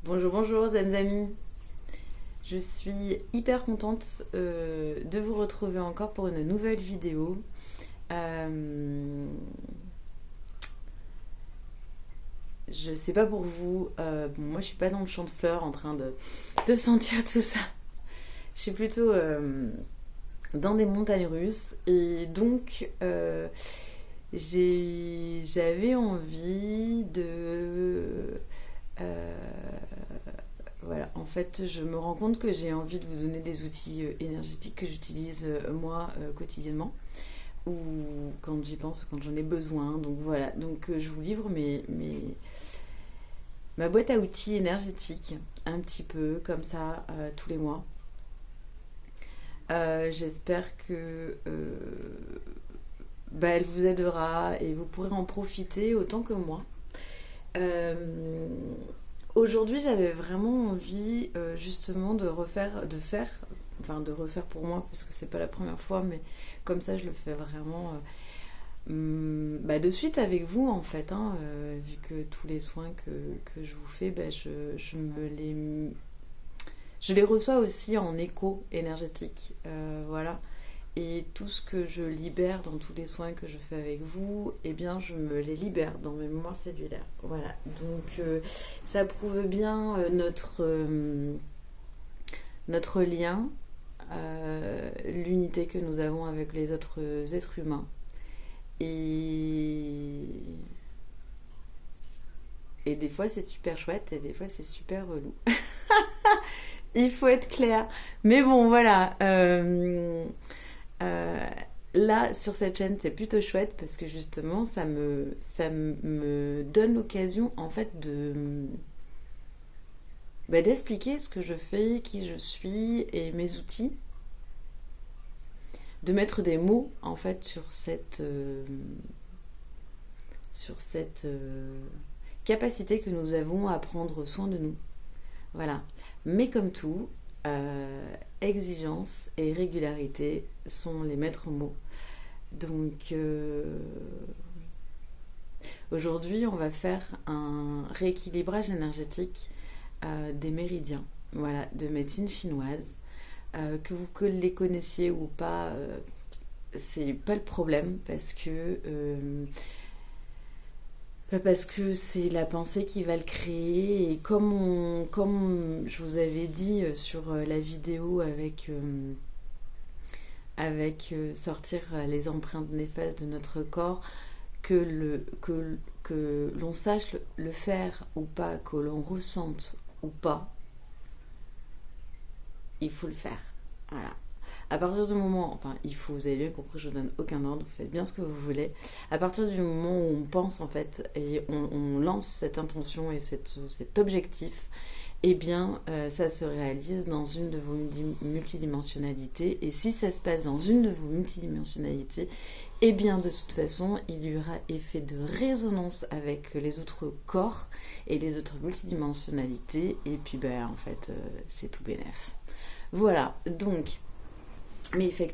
Bonjour, bonjour, Zamzami. Je suis hyper contente de vous retrouver encore pour une nouvelle vidéo. Euh, je sais pas pour vous, bon, moi je suis pas dans le champ de fleurs en train de sentir tout ça. Je suis plutôt dans des montagnes russes et donc j'avais envie de euh, voilà, en fait, je me rends compte que j'ai envie de vous donner des outils énergétiques que j'utilise moi quotidiennement ou quand j'y pense, quand j'en ai besoin. Donc voilà, donc je vous livre ma boîte à outils énergétique un petit peu comme ça tous les mois. J'espère que bah, elle vous aidera et vous pourrez en profiter autant que moi. Euh, Aujourd'hui, j'avais vraiment envie justement de refaire pour moi, parce que c'est pas la première fois, mais comme ça, je le fais vraiment bah, de suite avec vous en fait, hein, vu que tous les soins que je vous fais, bah, je les reçois aussi en écho énergétique, voilà. Et tout ce que je libère dans tous les soins que je fais avec vous, eh bien, je me les libère dans mes mémoires cellulaires. Voilà. Donc, ça prouve bien notre lien, l'unité que nous avons avec les autres êtres humains. Et, et des fois, c'est super chouette et des fois, c'est super relou. Il faut être clair. Mais bon, voilà. Euh, Là, sur cette chaîne, c'est plutôt chouette parce que justement, ça me donne l'occasion en fait bah, d'expliquer ce que je fais, qui je suis et mes outils, de mettre des mots en fait sur cette capacité que nous avons à prendre soin de nous. Voilà. Mais comme tout, exigence et régularité sont les maîtres mots. Donc aujourd'hui, on va faire un rééquilibrage énergétique des méridiens, voilà, de médecine chinoise. Que vous les connaissiez ou pas, c'est pas le problème parce que c'est la pensée qui va le créer et comme je vous avais dit sur la vidéo avec sortir les empreintes néfastes de notre corps, que l'on sache le faire ou pas, que l'on ressente ou pas, il faut le faire. Voilà. À partir du moment, enfin, il faut, vous avez bien compris, je ne donne aucun ordre, vous faites bien ce que vous voulez. À partir du moment où on pense, en fait, et on lance cette intention et cet objectif, eh bien, ça se réalise dans une de vos multidimensionnalités. Et si ça se passe dans une de vos multidimensionnalités, eh bien, de toute façon, il y aura effet de résonance avec les autres corps et les autres multidimensionnalités. Et puis, ben, en fait, c'est tout bénef. Voilà, donc, mais c'est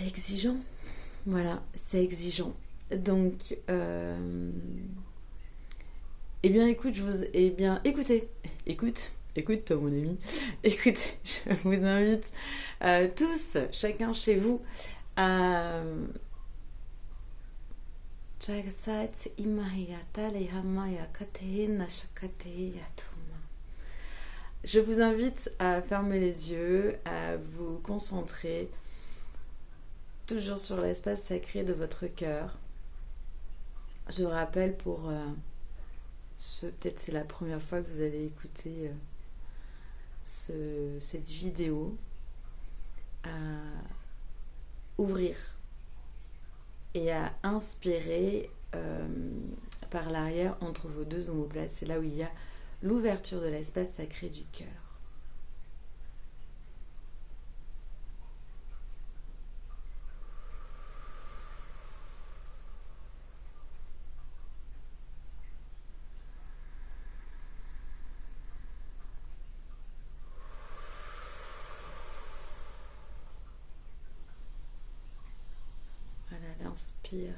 exigeant. Voilà, c'est exigeant. Donc, eh bien, écoute, toi, mon ami, écoute, je vous invite tous, chacun chez vous, à je vous invite à fermer les yeux, à vous concentrer toujours sur l'espace sacré de votre cœur. Je rappelle pour peut-être c'est la première fois que vous allez écouter cette vidéo, à ouvrir et à inspirer par l'arrière entre vos deux omoplates. C'est là où il y a l'ouverture de l'espace sacré du cœur. Voilà, l'inspire.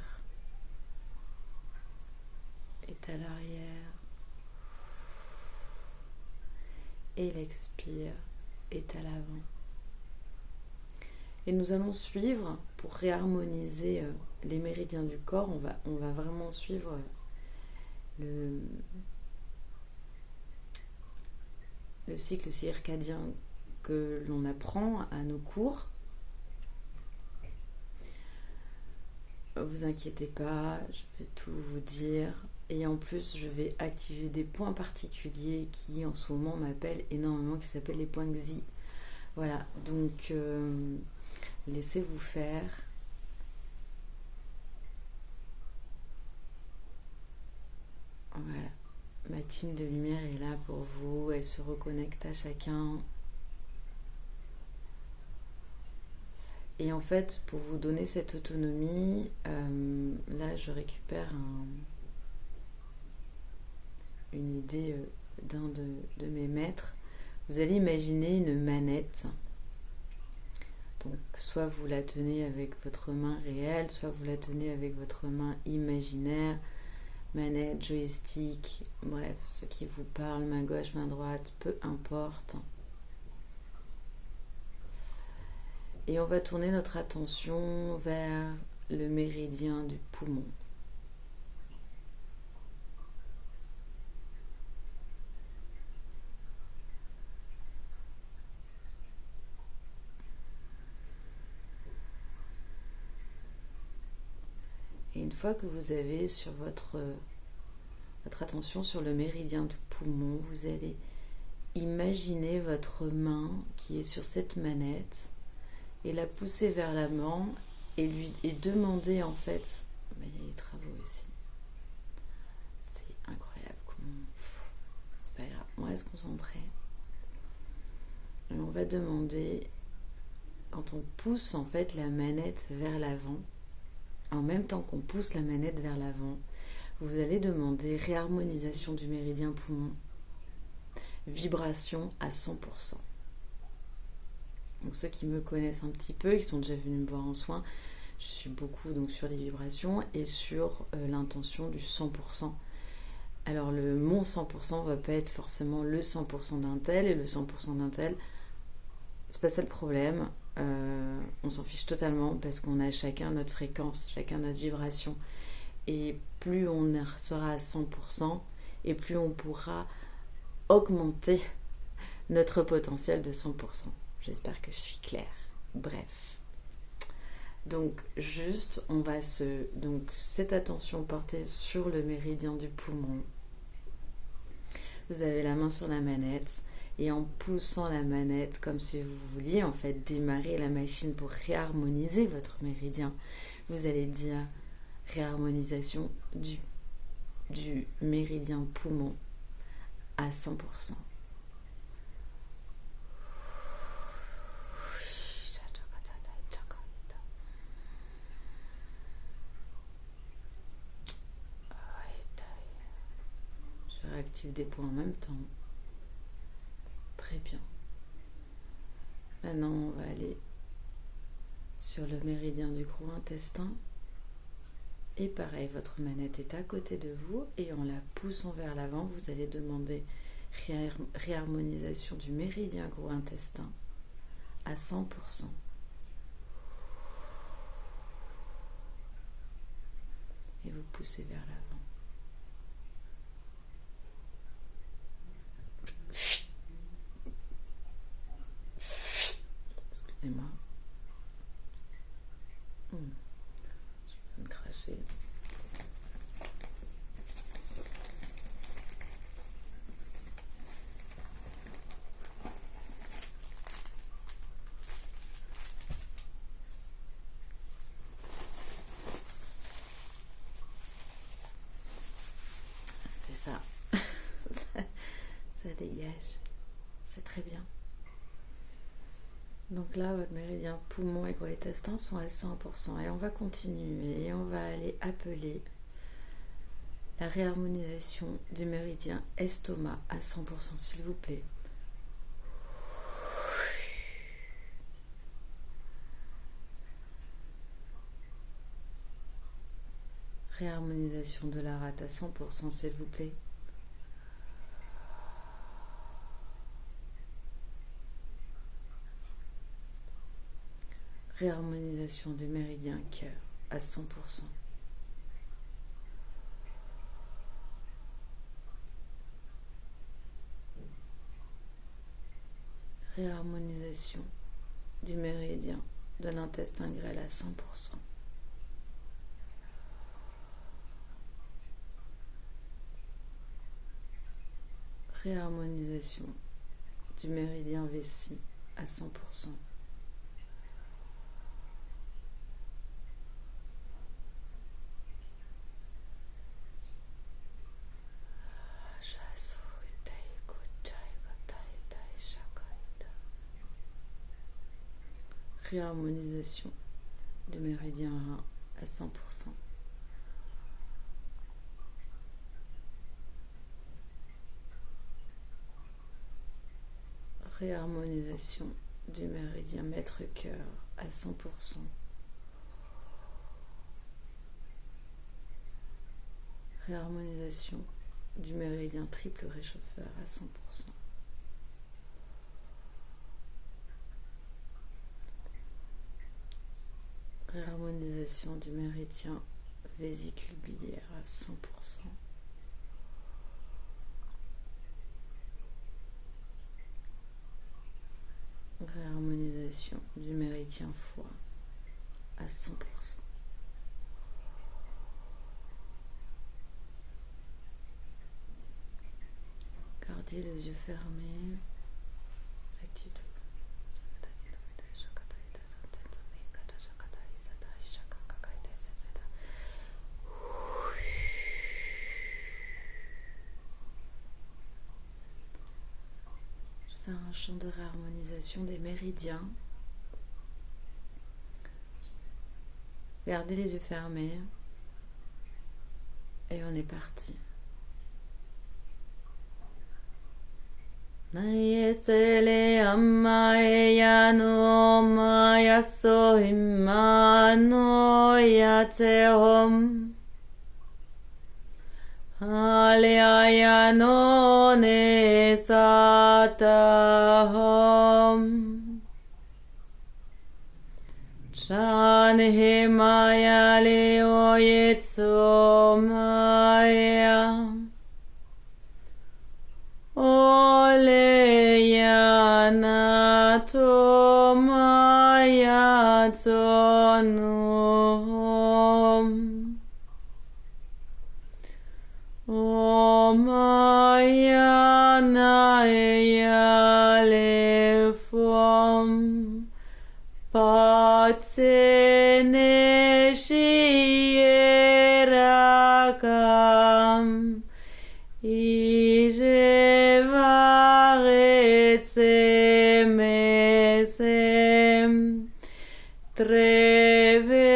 à l'arrière. Et l'expire est à l'avant. Et nous allons suivre, pour réharmoniser les méridiens du corps, on va vraiment suivre le cycle circadien que l'on apprend à nos cours. Vous inquiétez pas, je vais tout vous dire. Et en plus, je vais activer des points particuliers qui, en ce moment, m'appellent énormément, qui s'appellent les points Xi. Voilà, donc laissez-vous faire. Voilà, ma team de lumière est là pour vous, elle se reconnecte à chacun. Et en fait, pour vous donner cette autonomie, là je récupère une idée d'un de mes maîtres. Vous allez imaginer une manette. Donc soit vous la tenez avec votre main réelle, soit vous la tenez avec votre main imaginaire, manette, joystick, bref, ce qui vous parle, main gauche, main droite, peu importe. Et on va tourner notre attention vers le méridien du poumon. Et une fois que vous avez sur votre attention sur le méridien du poumon, vous allez imaginer votre main qui est sur cette manette et la pousser vers l'avant et demander en fait, il y a les travaux ici, c'est incroyable comment, c'est pas grave, on reste concentré. Et on va demander, quand on pousse en fait la manette vers l'avant, en même temps qu'on pousse la manette vers l'avant, vous allez demander réharmonisation du méridien poumon, vibration à 100%. Donc ceux qui me connaissent un petit peu, qui sont déjà venus me voir en soins, je suis beaucoup donc sur les vibrations et sur l'intention du 100%. Alors le mon 100% va pas être forcément le 100% d'un tel, et le 100% d'un tel, c'est pas ça le problème. On s'en fiche totalement parce qu'on a chacun notre fréquence, chacun notre vibration. Et plus on sera à 100%, et plus on pourra augmenter notre potentiel de 100%. J'espère que je suis claire. Bref. Donc juste, on va donc cette attention portée sur le méridien du poumon. Vous avez la main sur la manette et en poussant la manette comme si vous vouliez en fait démarrer la machine pour réharmoniser votre méridien, vous allez dire réharmonisation du méridien poumon à 100%. Je réactive des points en même temps. Très bien. Maintenant, on va aller sur le méridien du gros intestin. Et pareil, votre manette est à côté de vous et en la poussant vers l'avant, vous allez demander réharmonisation du méridien gros intestin à 100%. Et vous poussez vers l'avant. Excusez-moi. J'ai besoin de cracher. C'est ça. Ça dégage. C'est très bien. Donc là, votre méridien poumon et gros intestin sont à 100%. Et on va continuer et on va aller appeler la réharmonisation du méridien estomac à 100%, s'il vous plaît. Réharmonisation de la rate à 100%, s'il vous plaît. Réharmonisation du méridien cœur à 100%. Réharmonisation du méridien de l'intestin grêle à 100%. Réharmonisation du méridien vessie à 100%. Réharmonisation du méridien rein à 100%. Réharmonisation du méridien maître-cœur à 100%. Réharmonisation du méridien triple réchauffeur à 100%. Réharmonisation du méridien vésicule biliaire à 100%. Réharmonisation du méridien foie à 100%. Gardez les yeux fermés. Active tout. Je vais faire un chant de réharmonisation des méridiens. Gardez les yeux fermés. Et on est parti. Nayesele amma eyano mayaso himano yatehom Halyayano ne satahom Chanhimaya leo yetsomaya Oleyana tomaya tonuhom Omayana eyalefom Patsene shierakam Ijevaretsemesem Trevefem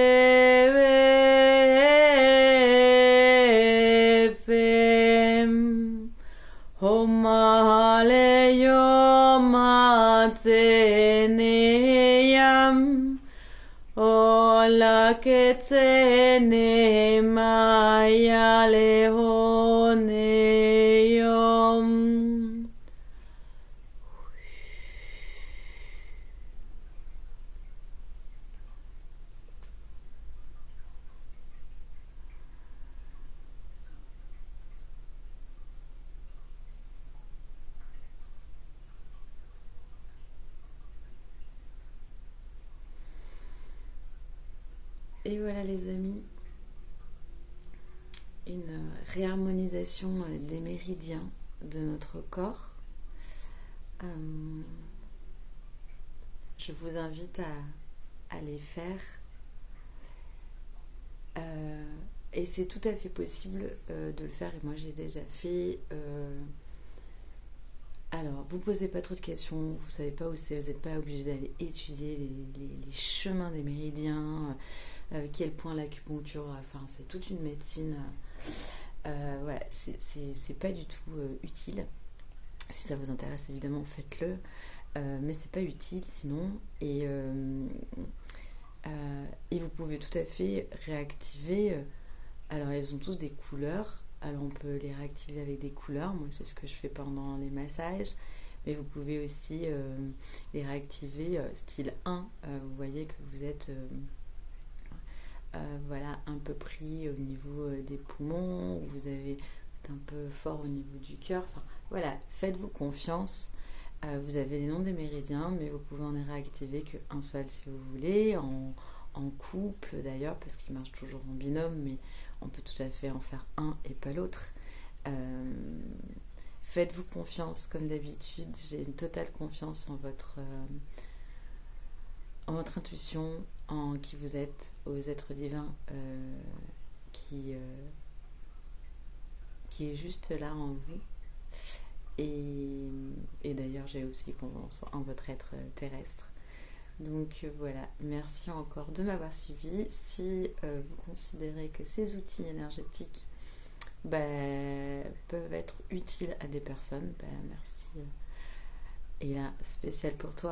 Homaleyomateneyam Ola ketene maya lehoneum. Et voilà les amis, une réharmonisation des méridiens de notre corps. Je vous invite à les faire. Et c'est tout à fait possible de le faire. Et moi j'ai déjà fait. Alors, vous ne posez pas trop de questions, vous ne savez pas où c'est, vous n'êtes pas obligé d'aller étudier les chemins des méridiens, quel point l'acupuncture, enfin c'est toute une médecine. Voilà, c'est pas du tout utile. Si ça vous intéresse, évidemment, faites-le. Mais c'est pas utile sinon. Et vous pouvez tout à fait réactiver Alors, elles ont tous des couleurs. Alors, on peut les réactiver avec des couleurs. Moi, c'est ce que je fais pendant les massages. Mais vous pouvez aussi les réactiver style 1. Vous voyez que vous êtes voilà, un peu pris au niveau des poumons. Vous êtes un peu fort au niveau du cœur. Enfin, voilà, faites-vous confiance. Vous avez les noms des méridiens, mais vous pouvez en réactiver qu'un seul si vous voulez, en couple d'ailleurs, parce qu'ils marchent toujours en binôme, mais on peut tout à fait en faire un et pas l'autre. Faites-vous confiance comme d'habitude, j'ai une totale confiance en votre intuition, en qui vous êtes, aux êtres divins qui, euh, qui est juste là en vous. Et d'ailleurs, j'ai aussi confiance en votre être terrestre. Donc voilà, merci encore de m'avoir suivi. Si vous considérez que ces outils énergétiques peuvent être utiles à des personnes, merci. Et là, spécial pour toi.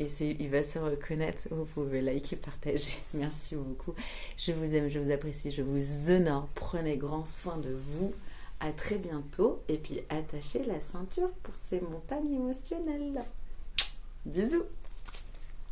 Et il va se reconnaître. Vous pouvez liker, partager. Merci beaucoup. Je vous aime, je vous apprécie, je vous honore. Prenez grand soin de vous. À très bientôt. Et puis attachez la ceinture pour ces montagnes émotionnelles. Bisous.